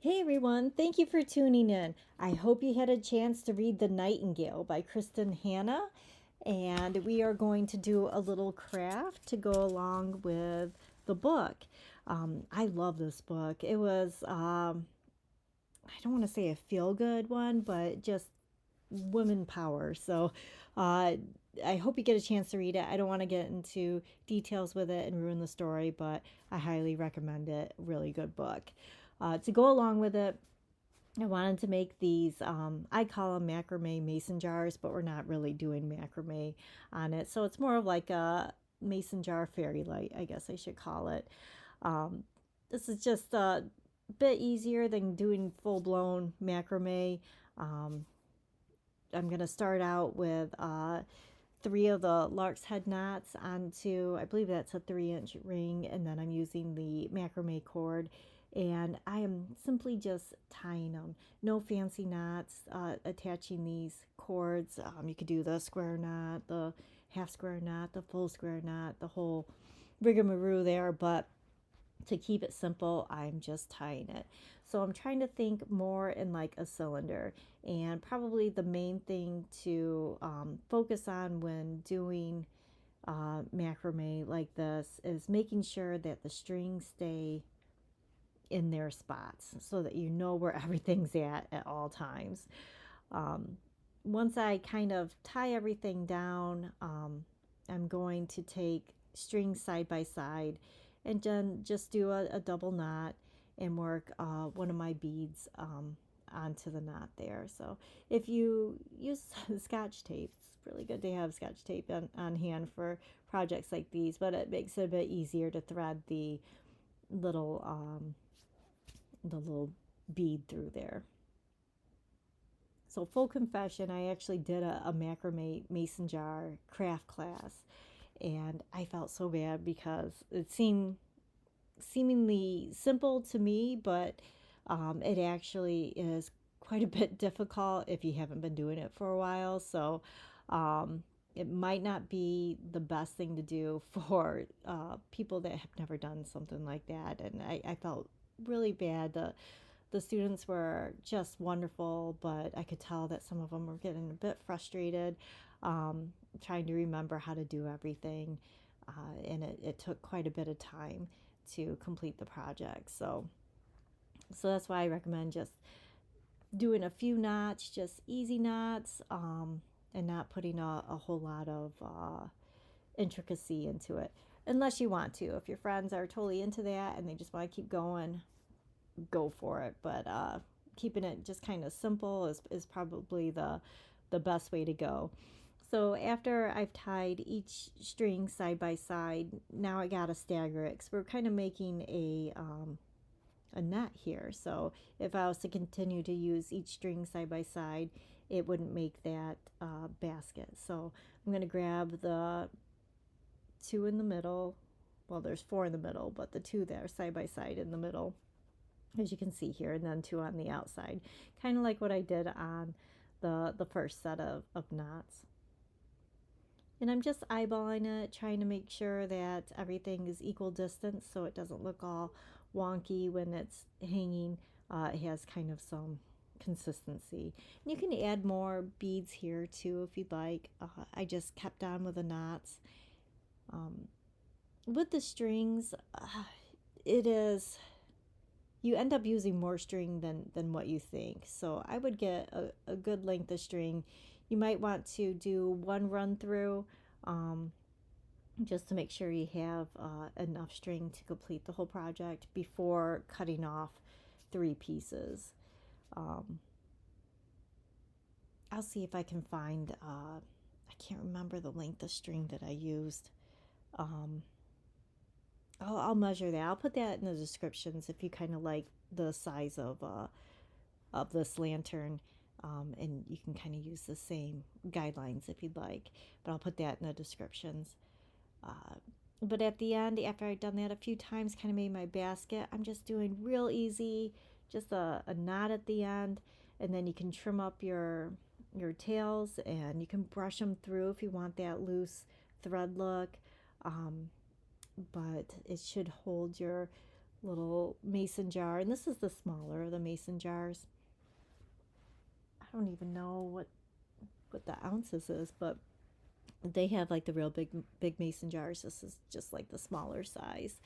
Hey everyone, thank you for tuning in. I hope you had a chance to read The Nightingale by Kristen Hanna. And we are going to do a little craft to go along with the book. I love this book. It was, I don't want to say a feel good one, but just women power. So uh, I hope you get a chance to read it. I don't want to get into details with it and ruin the story, but I highly recommend it. Really good book. To go along with it, I wanted to make these, I call them macrame mason jars, but we're not really doing macrame on it. So it's more of like a mason jar fairy light, I guess I should call it. Um, this is just a bit easier than doing full blown macrame. Um, I'm going to start out with three of the lark's head knots onto, I believe that's a 3-inch ring, and then I'm using the macrame cord, and I am simply just tying them. No fancy knots, attaching these cords. You could do the square knot, the half square knot, the full square knot, the whole rigmarole there, but to keep it simple, I'm just tying it. So I'm trying to think more in like a cylinder. And probably the main thing to focus on when doing macrame like this is making sure that the strings stay in their spots so that you know where everything's at all times. Um, Once I kind of tie everything down, I'm going to take strings side by side and then just do a double knot and work one of my beads onto the knot there. So if you use scotch tape, it's really good to have scotch tape on hand for projects like these, but it makes it a bit easier to thread little the little bead through there. So full confession, I actually did a macrame mason jar craft class, and I felt so bad because it seemed seemingly simple to me, but it actually is quite a bit difficult if you haven't been doing it for a while. So um, it might not be the best thing to do for people that have never done something like that. And I felt really bad. The students were just wonderful, but I could tell that some of them were getting a bit frustrated, trying to remember how to do everything. And it took quite a bit of time to complete the project. So that's why I recommend just doing a few knots, just easy knots, and not putting a whole lot of intricacy into it. Unless you want to. If your friends are totally into that and they just want to keep going, go for it. But keeping it just kind of simple is probably the best way to go. So after I've tied each string side by side, now I gotta stagger it because we're kind of making a net here. So if I was to continue to use each string side by side, it wouldn't make that basket. So I'm gonna grab the two in the middle. Well, there's four in the middle, but the two that are side by side in the middle, as you can see here, and then two on the outside, kind of like what I did on the first set of knots. And I'm just eyeballing it, trying to make sure that everything is equal distance so it doesn't look all wonky when it's hanging. It has kind of some consistency. And you can add more beads here too if you'd like. I just kept on with the knots. Um, with the strings, it is, you end up using more string than what you think. So I would get a good length of string. You might want to do one run through just to make sure you have enough string to complete the whole project before cutting off three pieces. Um, I'll see if I can find, I can't remember the length of string that I used. Um, I'll measure that. I'll put that in the descriptions if you kind of like the size of this lantern. And you can kind of use the same guidelines if you'd like, but I'll put that in the descriptions. Uh, but at the end, after I've done that a few times, kind of made my basket, I'm just doing real easy, just a knot at the end, and then you can trim up your tails and you can brush them through if you want that loose thread look. Um, but it should hold your little mason jar, and this is the smaller of the mason jars. I don't even know what the ounces is, but they have like the real big mason jars. This is just like the smaller size,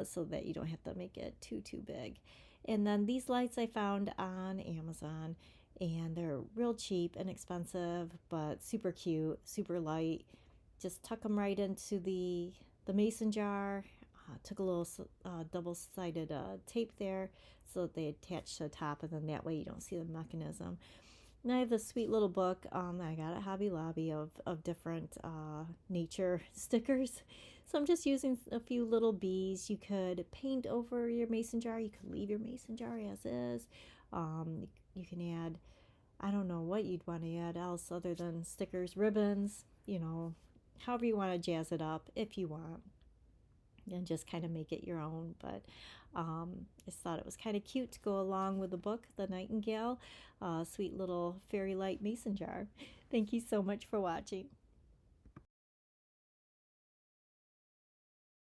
so that you don't have to make it too big. And then these lights I found on Amazon, and they're real cheap and expensive, but super cute, super light. Just tuck them right into the mason jar. Took a little double-sided tape there so that they attach to the top, and then that way you don't see the mechanism. And I have this sweet little book I got at Hobby Lobby of different nature stickers. So I'm just using a few little bees. You could paint over your mason jar. You could leave your mason jar as is. You can add, I don't know what you'd want to add else other than stickers, ribbons, however you want to jazz it up if you want. And just kind of make it your own. But I just thought it was kind of cute to go along with the book, The Nightingale, sweet little fairy light mason jar. Thank you so much for watching.